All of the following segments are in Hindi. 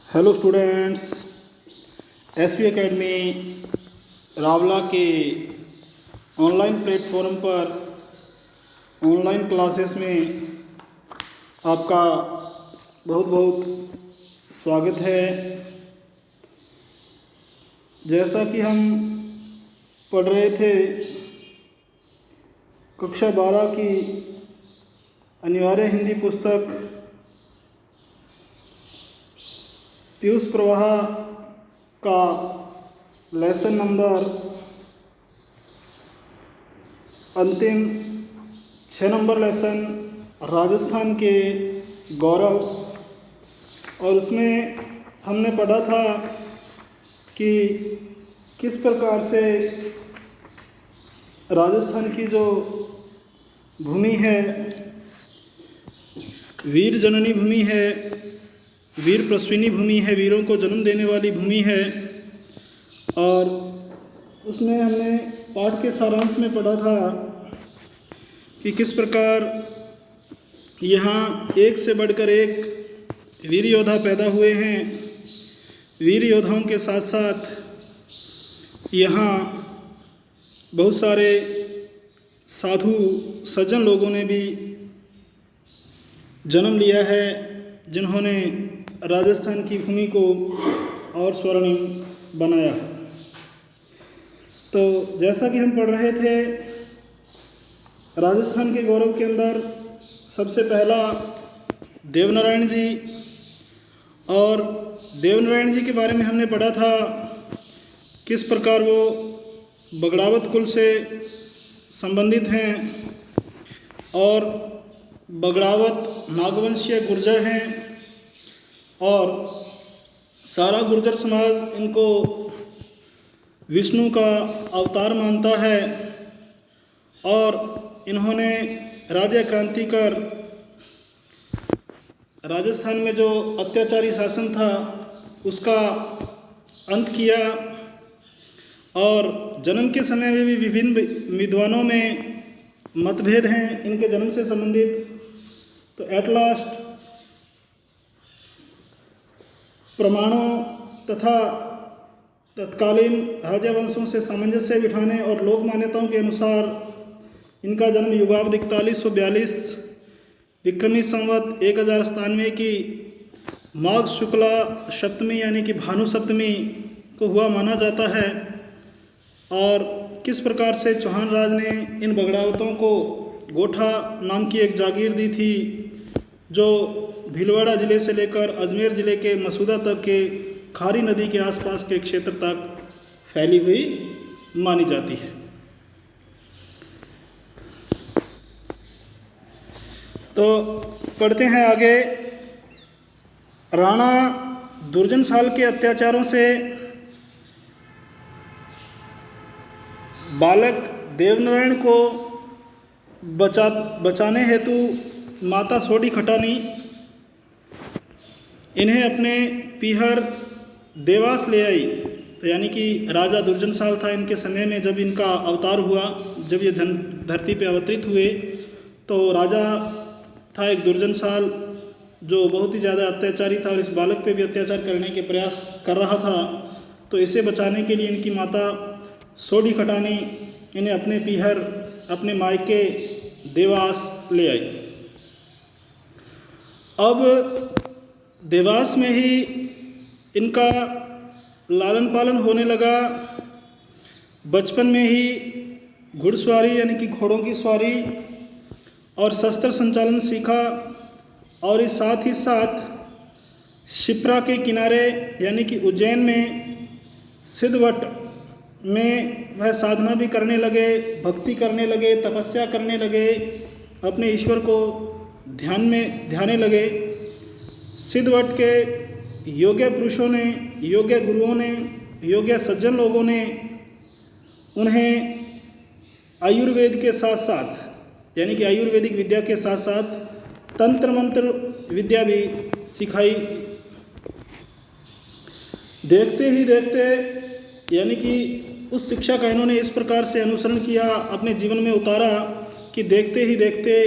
Hello students, SV academy Rawla के ऑनलाइन प्लेटफॉर्म पर ऑनलाइन क्लासेस में आपका बहुत बहुत स्वागत है। जैसा कि हम पढ़ रहे थे कक्षा 12 की अनिवार्य हिंदी पुस्तक पीयूष प्रवाह का लेसन नंबर अंतिम 6 नंबर लेसन राजस्थान के गौरव, और उसमें हमने पढ़ा था कि किस प्रकार से राजस्थान की जो भूमि है वीर जननी भूमि है, वीर प्रश्विनी भूमि है, वीरों को जन्म देने वाली भूमि है। और उसमें हमने पाठ के सारांश में पढ़ा था कि किस प्रकार यहाँ एक से बढ़कर एक वीर योद्धा पैदा हुए हैं। वीर योद्धाओं के साथ साथ यहाँ बहुत सारे साधु सज्जन लोगों ने भी जन्म लिया है, जिन्होंने राजस्थान की भूमि को और स्वर्णिम बनाया। तो जैसा कि हम पढ़ रहे थे, राजस्थान के गौरव के अंदर सबसे पहला देवनारायण जी, और देवनारायण जी के बारे में हमने पढ़ा था किस प्रकार वो बगड़ावत कुल से संबंधित हैं और बगड़ावत नागवंशीय गुर्जर हैं, और सारा गुर्जर समाज इनको विष्णु का अवतार मानता है। और इन्होंने राजा क्रांति कर राजस्थान में जो अत्याचारी शासन था उसका अंत किया, और जन्म के समय में भी विभिन्न विद्वानों में मतभेद हैं इनके जन्म से संबंधित। तो एट लास्ट प्रमाणों तथा तत्कालीन राजवंशों से सामंजस्य बिठाने और लोक मान्यताओं के अनुसार इनका जन्म युगावध 4142 विक्रमी संवत 1097 की माघ शुक्ला सप्तमी यानी कि भानु सप्तमी को हुआ माना जाता है। और किस प्रकार से चौहान राज ने इन बगड़ावतों को गोठा नाम की एक जागीर दी थी, जो भीलवाड़ा ज़िले से लेकर अजमेर ज़िले के मसूदा तक के खारी नदी के आसपास के क्षेत्र तक फैली हुई मानी जाती है। तो पढ़ते हैं आगे। राणा दुर्जनशाल के अत्याचारों से बालक देवनारायण को बचाने हेतु माता सोडी खटानी इन्हें अपने पीहर देवास ले आई। तो यानी कि राजा दुर्जनशाल था इनके समय में, जब इनका अवतार हुआ, जब ये धरती पे अवतरित हुए, तो राजा था एक दुर्जनशाल जो बहुत ही ज़्यादा अत्याचारी था और इस बालक पे भी अत्याचार करने के प्रयास कर रहा था। तो इसे बचाने के लिए इनकी माता सोडी खटानी इन्हें अपने पीहर अपने मायके देवास ले आई। अब देवास में ही इनका लालन पालन होने लगा। बचपन में ही घुड़सवारी यानी कि घोड़ों की सवारी और शस्त्र संचालन सीखा, और इस साथ ही साथ शिप्रा के किनारे यानी कि उज्जैन में सिद्धवट में वह साधना भी करने लगे, भक्ति करने लगे, तपस्या करने लगे, अपने ईश्वर को ध्याने लगे। सिद्धवट के योग्य पुरुषों ने, योग्य गुरुओं ने, योग्य सज्जन लोगों ने उन्हें आयुर्वेद के साथ साथ यानी कि आयुर्वेदिक विद्या के साथ साथ तंत्र मंत्र विद्या भी सिखाई। देखते ही देखते यानी कि उस शिक्षा का इन्होंने इस प्रकार से अनुसरण किया, अपने जीवन में उतारा कि देखते ही देखते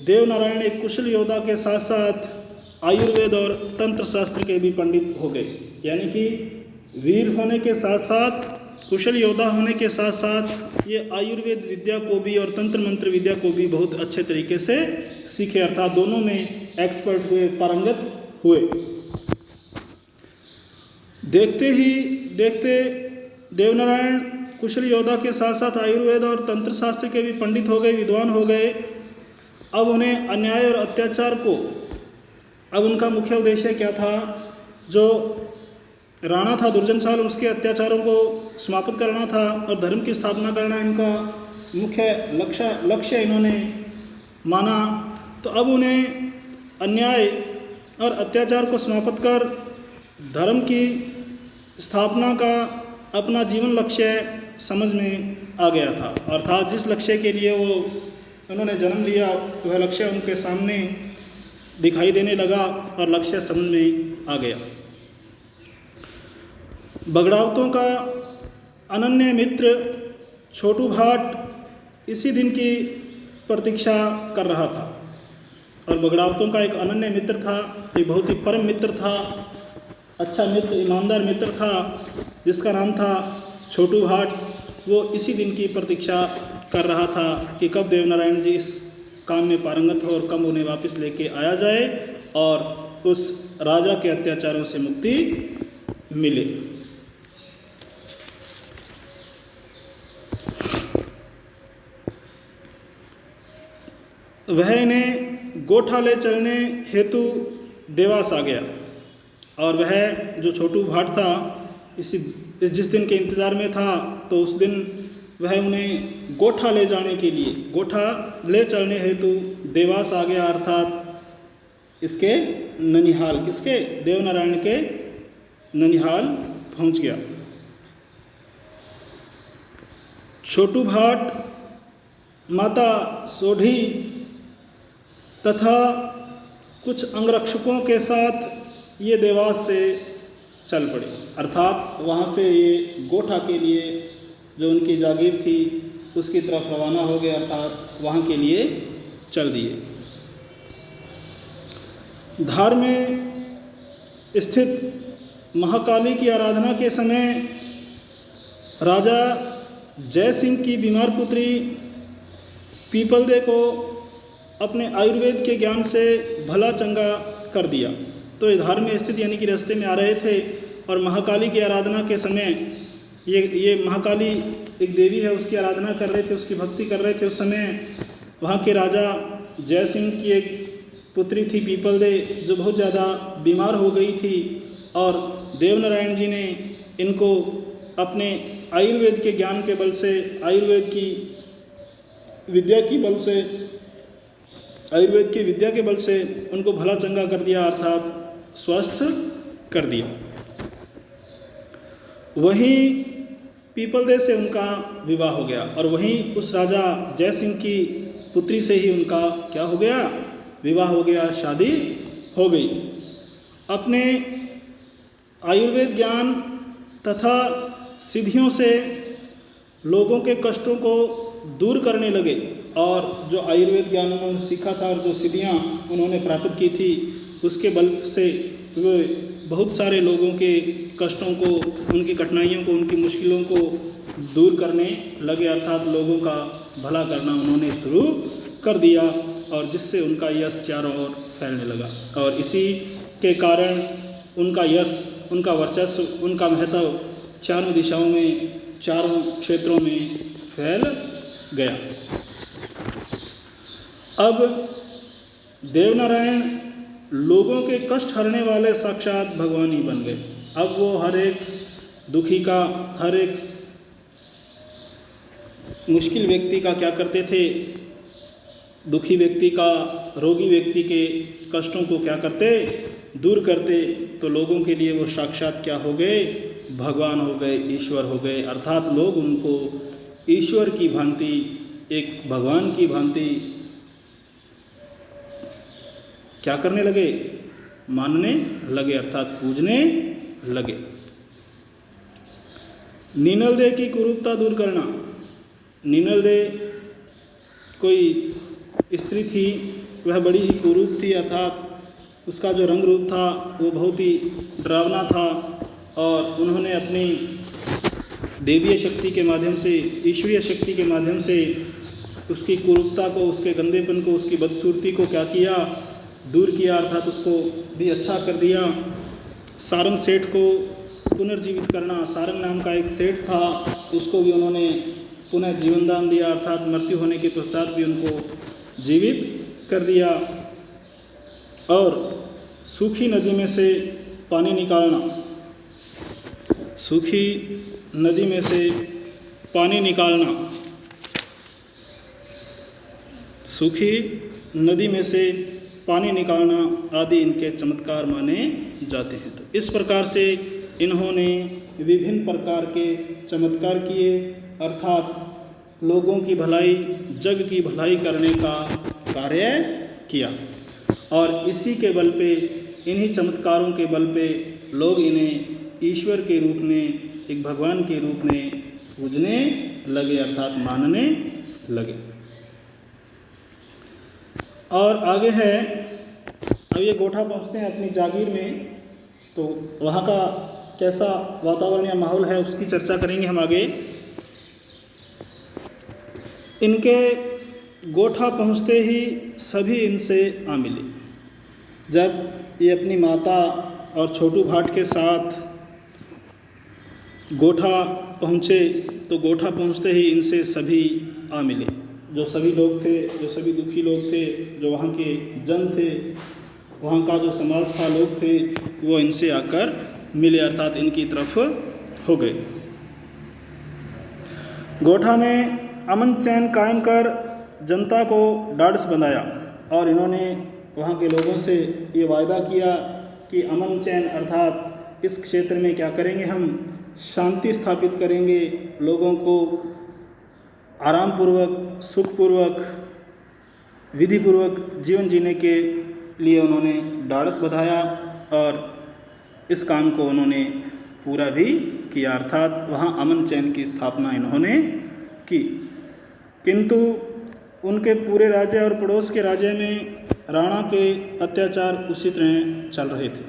देवनारायण एक कुशल योद्धा के साथ साथ आयुर्वेद और तंत्र शास्त्र के भी पंडित हो गए। यानी कि वीर होने के साथ साथ, कुशल योद्धा होने के साथ साथ ये आयुर्वेद विद्या को भी और तंत्र मंत्र विद्या को भी बहुत अच्छे तरीके से सीखे, अर्थात दोनों में एक्सपर्ट हुए, पारंगत हुए। देखते ही देखते देवनारायण कुशल योद्धा के साथ साथ आयुर्वेद और तंत्र शास्त्र के भी पंडित हो गए, विद्वान हो गए। अब उन्हें अन्याय और अत्याचार को, अब उनका मुख्य उद्देश्य क्या था? जो राणा था दुर्जनशाल, उसके अत्याचारों को समाप्त करना था और धर्म की स्थापना करना इनका मुख्य लक्ष्य इन्होंने माना। तो अब उन्हें अन्याय और अत्याचार को समाप्त कर धर्म की स्थापना का अपना जीवन लक्ष्य समझ में आ गया था। अर्थात जिस लक्ष्य के लिए वो उन्होंने जन्म लिया वह लक्ष्य उनके सामने दिखाई देने लगा और लक्ष्य समझ में आ गया। बगड़ावतों का अनन्य मित्र छोटू भाट इसी दिन की प्रतीक्षा कर रहा था। और बगड़ावतों का एक अनन्य मित्र था, एक बहुत ही परम मित्र था, अच्छा मित्र, ईमानदार मित्र था, जिसका नाम था छोटू भाट। वो इसी दिन की प्रतीक्षा कर रहा था कि कब देवनारायण जी इस काम में पारंगत हो और कब उन्हें वापस लेके आया जाए और उस राजा के अत्याचारों से मुक्ति मिले। वह इन्हें गोठा ले चलने हेतु देवास आ गया और वह जो छोटू भाट था जिस दिन के इंतज़ार में था, तो उस दिन वह उन्हें गोठा ले जाने के लिए, गोठा ले चलने हेतु देवास आ गया, अर्थात इसके ननिहाल, किसके? देवनारायण के ननिहाल पहुंच गया। छोटू भाट माता सोढ़ी तथा कुछ अंगरक्षकों के साथ ये देवास से चल पड़े, अर्थात वहाँ से ये गोठा के लिए जो उनकी जागीर थी उसकी तरफ रवाना हो गए, अर्थात वहाँ के लिए चल दिए। धार में स्थित महाकाली की आराधना के समय राजा जय सिंह की बीमार पुत्री पीपलदे को अपने आयुर्वेद के ज्ञान से भला चंगा कर दिया। तो ये धार में स्थित, यानी कि रास्ते में आ रहे थे और महाकाली की आराधना के समय ये महाकाली एक देवी है, उसकी आराधना कर रहे थे, उसकी भक्ति कर रहे थे। उस समय वहाँ के राजा जय सिंह की एक पुत्री थी पीपलदे, जो बहुत ज़्यादा बीमार हो गई थी और देवनारायण जी ने इनको अपने आयुर्वेद के ज्ञान के बल से, आयुर्वेद की विद्या के बल से उनको भला चंगा कर दिया, अर्थात स्वस्थ कर दिया। वहीं पीपलदे से उनका विवाह हो गया और वहीं उस राजा जय सिंह की पुत्री से ही उनका क्या हो गया? विवाह हो गया, शादी हो गई। अपने आयुर्वेद ज्ञान तथा सिद्धियों से लोगों के कष्टों को दूर करने लगे और जो आयुर्वेद ज्ञान उन्होंने सीखा था और जो सिद्धियाँ उन्होंने प्राप्त की थी उसके बल से वे बहुत सारे लोगों के कष्टों को, उनकी कठिनाइयों को, उनकी मुश्किलों को दूर करने लगे, अर्थात लोगों का भला करना उन्होंने शुरू कर दिया और जिससे उनका यश चारों ओर फैलने लगा। और इसी के कारण उनका यश, उनका वर्चस्व, उनका महत्व चारों दिशाओं में, चारों क्षेत्रों में फैल गया। अब देवनारायण लोगों के कष्ट हरने वाले साक्षात भगवान ही बन गए। अब वो हर एक दुखी का, हर एक मुश्किल व्यक्ति का क्या करते थे? दुखी व्यक्ति का, रोगी व्यक्ति के कष्टों को क्या करते? दूर करते। तो लोगों के लिए वो साक्षात क्या हो गए? भगवान हो गए, ईश्वर हो गए, अर्थात लोग उनको ईश्वर की भांति, एक भगवान की भांति क्या करने लगे? मानने लगे, अर्थात पूजने लगे। नीनलदे की कुरूपता दूर करना। नीनलदे कोई स्त्री थी, वह बड़ी ही कुरूप थी, अर्थात उसका जो रंग रूप था वो बहुत ही डरावना था और उन्होंने अपनी देवीय शक्ति के माध्यम से, ईश्वरीय शक्ति के माध्यम से उसकी कुरूपता को, उसके गंदेपन को, उसकी बदसूरती को क्या किया, दूर किया, अर्थात उसको भी अच्छा कर दिया। सारंग सेठ को पुनर्जीवित करना, सारंग नाम का एक सेठ था, उसको भी उन्होंने पुनः जीवन दान दिया, अर्थात मृत्यु होने के पश्चात भी उनको जीवित कर दिया। और सूखी नदी में से पानी निकालना, सूखी नदी में से पानी निकालना, सूखी नदी में से पानी निकालना आदि इनके चमत्कार माने जाते हैं। तो इस प्रकार से इन्होंने विभिन्न प्रकार के चमत्कार किए, अर्थात लोगों की भलाई, जग की भलाई करने का कार्य किया। और इसी के बल पे, इन्हीं चमत्कारों के बल पे लोग इन्हें ईश्वर के रूप में, एक भगवान के रूप में पूजने लगे, अर्थात मानने लगे। और आगे है, अब ये गोठा पहुँचते हैं अपनी जागीर में, तो वहाँ का कैसा वातावरण या माहौल है उसकी चर्चा करेंगे हम आगे। इनके गोठा पहुँचते ही सभी इनसे आ मिले। जब ये अपनी माता और छोटू भाट के साथ गोठा पहुँचे तो गोठा पहुँचते ही इनसे सभी आ मिले। जो सभी लोग थे, जो सभी दुखी लोग थे, जो वहाँ के जन थे, वहाँ का जो समाज था, लोग थे, वो इनसे आकर मिले, अर्थात इनकी तरफ हो गए। गोठा में अमन चैन कायम कर जनता को ढाढ़स बंधाया और इन्होंने वहाँ के लोगों से ये वायदा किया कि अमन चैन अर्थात इस क्षेत्र में क्या करेंगे, हम शांति स्थापित करेंगे, लोगों को आरामपूर्वक, सुखपूर्वक, विधिपूर्वक जीवन जीने के लिए उन्होंने ढाढ़स बंधाया और इस काम को उन्होंने पूरा भी किया, अर्थात वहाँ अमन चैन की स्थापना इन्होंने की। किंतु उनके पूरे राज्य और पड़ोस के राज्य में राणा के अत्याचार उसी तरह चल रहे थे।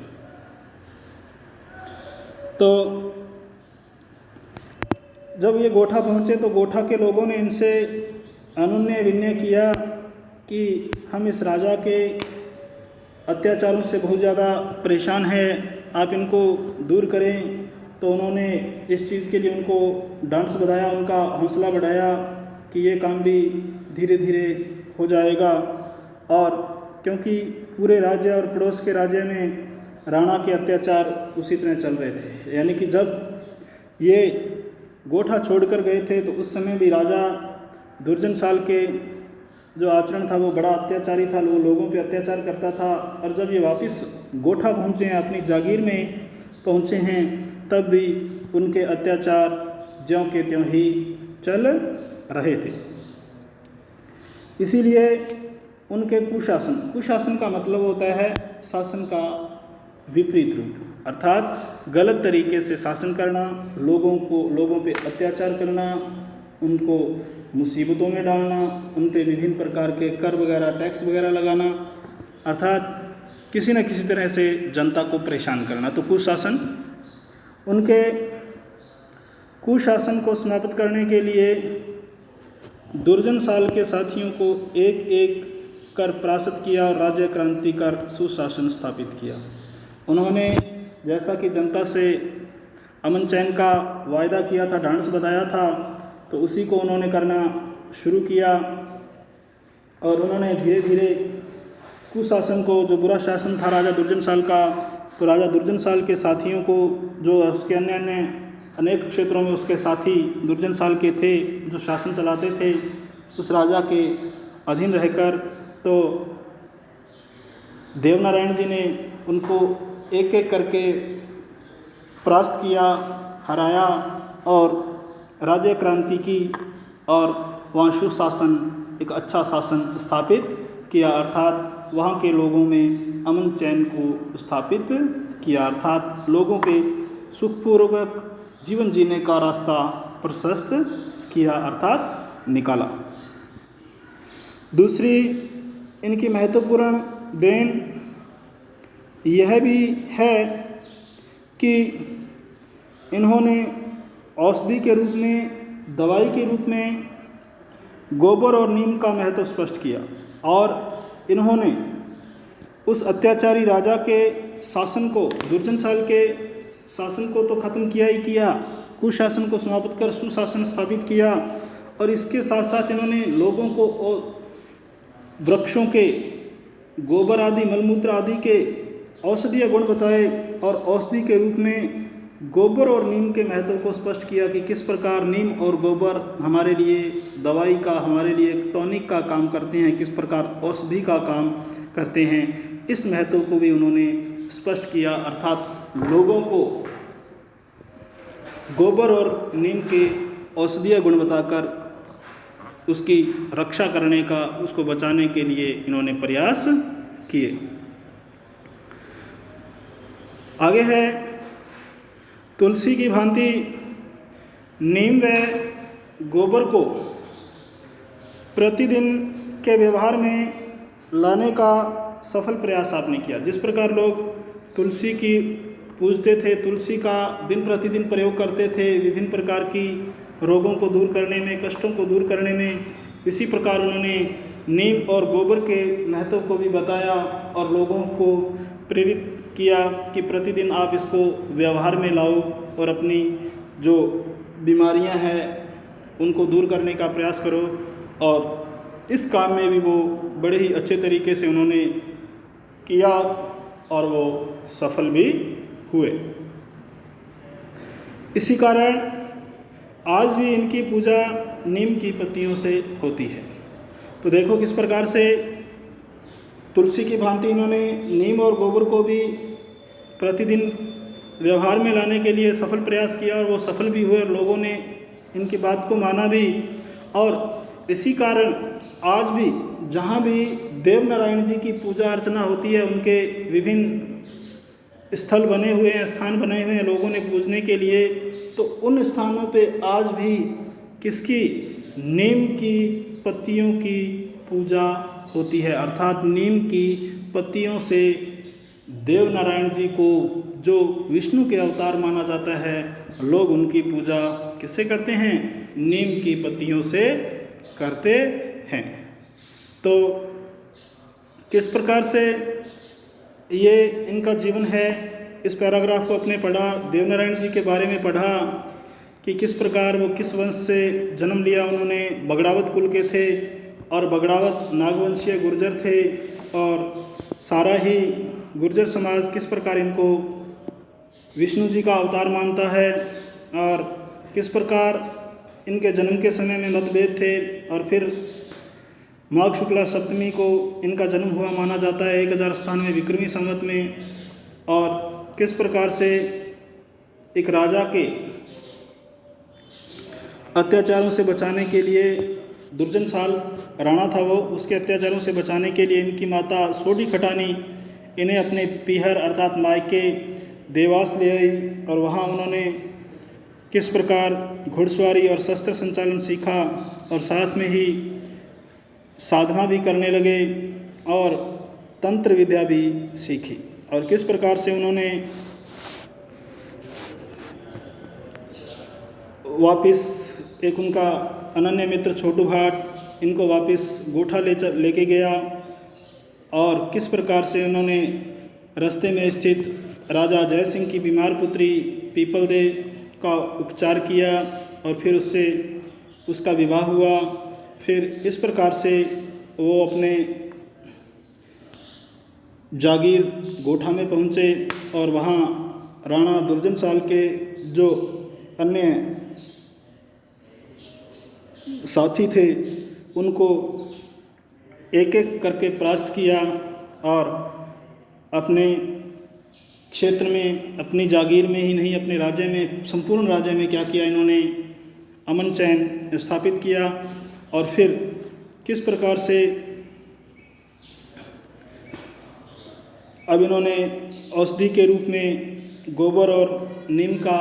तो जब ये गोठा पहुँचे तो गोठा के लोगों ने इनसे अनुनय विनय किया कि हम इस राजा के अत्याचारों से बहुत ज़्यादा परेशान हैं, आप इनको दूर करें। तो उन्होंने इस चीज़ के लिए उनको ढाढ़स बंधाया, उनका हौसला बढ़ाया कि ये काम भी धीरे धीरे हो जाएगा। और क्योंकि पूरे राज्य और पड़ोस के राज्य में राणा के अत्याचार उसी तरह चल रहे थे, यानी कि जब ये गोठा छोड़कर गए थे तो उस समय भी राजा दुर्जनशाल के जो आचरण था वो बड़ा अत्याचारी था, वो लोगों पे अत्याचार करता था। और जब ये वापस गोठा पहुँचे हैं, अपनी जागीर में पहुँचे हैं, तब भी उनके अत्याचार ज्यों के त्यों ही चल रहे थे। इसीलिए उनके कुशासन का मतलब होता है शासन का विपरीत रूप, अर्थात गलत तरीके से शासन करना, लोगों पे अत्याचार करना, उनको मुसीबतों में डालना, उन पे विभिन्न प्रकार के कर वगैरह, टैक्स वगैरह लगाना, अर्थात किसी न किसी तरह से जनता को परेशान करना। तो कुशासन, उनके कुशासन को समाप्त करने के लिए दुर्जनशाल के साथियों को एक एक कर परास्त किया और राज्य क्रांति कर सुशासन स्थापित किया। उन्होंने जैसा कि जनता से अमन चैन का वायदा किया था, ढाढ़स बंधाया था, तो उसी को उन्होंने करना शुरू किया। और उन्होंने धीरे धीरे कुशासन को, जो बुरा शासन था राजा दुर्जनशाल का, तो राजा दुर्जनशाल के साथियों को, जो उसके अन्य अनेक क्षेत्रों में उसके साथी दुर्जनशाल के थे जो शासन चलाते थे, उस राजा के अधीन रहकर, तो देवनारायण जी ने उनको एक एक करके परास्त किया, हराया और राज्य क्रांति की और वहाँ सुशासन, एक अच्छा शासन स्थापित किया, अर्थात वहाँ के लोगों में अमन चैन को स्थापित किया, अर्थात लोगों के सुखपूर्वक जीवन जीने का रास्ता प्रशस्त किया, अर्थात निकाला। दूसरी इनकी महत्वपूर्ण देन यह भी है कि इन्होंने औषधि के रूप में, दवाई के रूप में गोबर और नीम का महत्व स्पष्ट किया और इन्होंने उस अत्याचारी राजा के शासन को, दुर्जनशाल के शासन को तो ख़त्म किया ही किया, कुशासन को समाप्त कर सुशासन स्थापित किया और इसके साथ साथ इन्होंने लोगों को वृक्षों के गोबर आदि, मलमूत्र आदि के औषधीय गुण बताए और औषधि के रूप में गोबर और नीम के महत्व को स्पष्ट किया कि किस प्रकार नीम और गोबर हमारे लिए दवाई का, हमारे लिए टॉनिक का काम करते हैं, किस प्रकार औषधि का काम करते हैं। इस महत्व को भी उन्होंने स्पष्ट किया, अर्थात लोगों को गोबर और नीम के औषधीय गुण बताकर उसकी रक्षा करने का, उसको बचाने के लिए इन्होंने प्रयास किए। आगे है, तुलसी की भांति नीम व गोबर को प्रतिदिन के व्यवहार में लाने का सफल प्रयास आपने किया। जिस प्रकार लोग तुलसी की पूजते थे, तुलसी का दिन प्रतिदिन प्रयोग करते थे विभिन्न प्रकार की रोगों को दूर करने में, कष्टों को दूर करने में, इसी प्रकार उन्होंने नीम और गोबर के महत्व को भी बताया और लोगों को प्रेरित किया कि प्रतिदिन आप इसको व्यवहार में लाओ और अपनी जो बीमारियां हैं उनको दूर करने का प्रयास करो। और इस काम में भी वो बड़े ही अच्छे तरीके से उन्होंने किया और वो सफल भी हुए। इसी कारण आज भी इनकी पूजा नीम की पत्तियों से होती है। तो देखो किस प्रकार से तुलसी की भांति इन्होंने नीम और गोबर को भी प्रतिदिन व्यवहार में लाने के लिए सफल प्रयास किया और वो सफल भी हुए और लोगों ने इनकी बात को माना भी। और इसी कारण आज भी जहाँ भी देव नारायण जी की पूजा अर्चना होती है, उनके विभिन्न स्थल बने हुए हैं, स्थान बने हुए हैं लोगों ने पूजने के लिए, तो उन स्थानों पे आज भी किसकी, नीम की पत्तियों की पूजा होती है। अर्थात नीम की पत्तियों से देव नारायण जी को, जो विष्णु के अवतार माना जाता है, लोग उनकी पूजा किससे करते हैं, नीम की पत्तियों से करते हैं। तो किस प्रकार से ये इनका जीवन है, इस पैराग्राफ को अपने पढ़ा, देवनारायण जी के बारे में पढ़ा कि किस प्रकार वो किस वंश से जन्म लिया। उन्होंने बगड़ावत कुल के थे और बगड़ावत नागवंशीय गुर्जर थे और सारा ही गुर्जर समाज किस प्रकार इनको विष्णु जी का अवतार मानता है और किस प्रकार इनके जन्म के समय में मतभेद थे और फिर माघ शुक्ला सप्तमी को इनका जन्म हुआ माना जाता है 1097 विक्रमी संवत में। और किस प्रकार से एक राजा के अत्याचारों से बचाने के लिए, दुर्जनशाल राणा था वो, उसके अत्याचारों से बचाने के लिए इनकी माता सोडी खटानी इन्हें अपने पीहर अर्थात मायके देवास ले आई और वहाँ उन्होंने किस प्रकार घुड़सवारी और शस्त्र संचालन सीखा और साथ में ही साधना भी करने लगे और तंत्र विद्या भी सीखी। और किस प्रकार से उन्होंने वापस एक उनका अनन्य मित्र छोटू भाट इनको वापस गोठा लेके गया और किस प्रकार से उन्होंने रास्ते में स्थित राजा जय सिंह की बीमार पुत्री पीपल दे का उपचार किया और फिर उससे उसका विवाह हुआ। फिर इस प्रकार से वो अपने जागीर गोठा में पहुँचे और वहाँ राणा दुर्जनशाल के जो अन्य साथी थे उनको एक एक करके परास्त किया और अपने क्षेत्र में, अपनी जागीर में ही नहीं अपने राज्य में, संपूर्ण राज्य में क्या किया, इन्होंने अमन चैन स्थापित किया। और फिर किस प्रकार से अब इन्होंने औषधि के रूप में गोबर और नीम का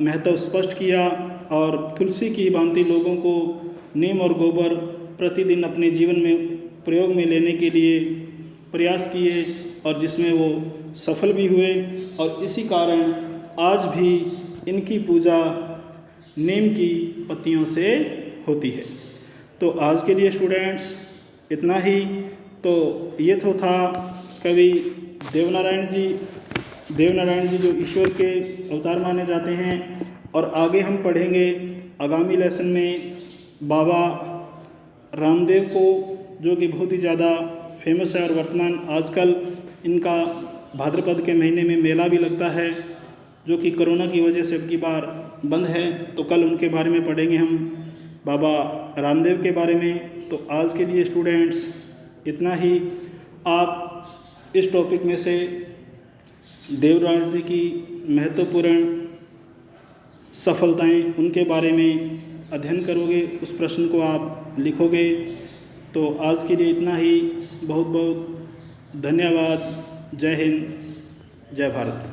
महत्व स्पष्ट किया और तुलसी की भांति लोगों को नीम और गोबर प्रतिदिन अपने जीवन में प्रयोग में लेने के लिए प्रयास किए और जिसमें वो सफल भी हुए, और इसी कारण आज भी इनकी पूजा नीम की पत्तियों से होती है। तो आज के लिए स्टूडेंट्स इतना ही। तो ये तो था कवि देवनारायण जी जो ईश्वर के अवतार माने जाते हैं। और आगे हम पढ़ेंगे आगामी लेसन में बाबा रामदेव को, जो कि बहुत ही ज़्यादा फेमस है और वर्तमान आजकल इनका भाद्रपद के महीने में मेला भी लगता है, जो कि कोरोना की वजह से अब की बार बंद है। तो कल उनके बारे में पढ़ेंगे हम, बाबा रामदेव के बारे में। तो आज के लिए स्टूडेंट्स इतना ही। आप इस टॉपिक में से देवनारायण जी की महत्वपूर्ण सफलताएं, उनके बारे में अध्ययन करोगे, उस प्रश्न को आप लिखोगे। तो आज के लिए इतना ही। बहुत बहुत धन्यवाद। जय हिंद, जय भारत।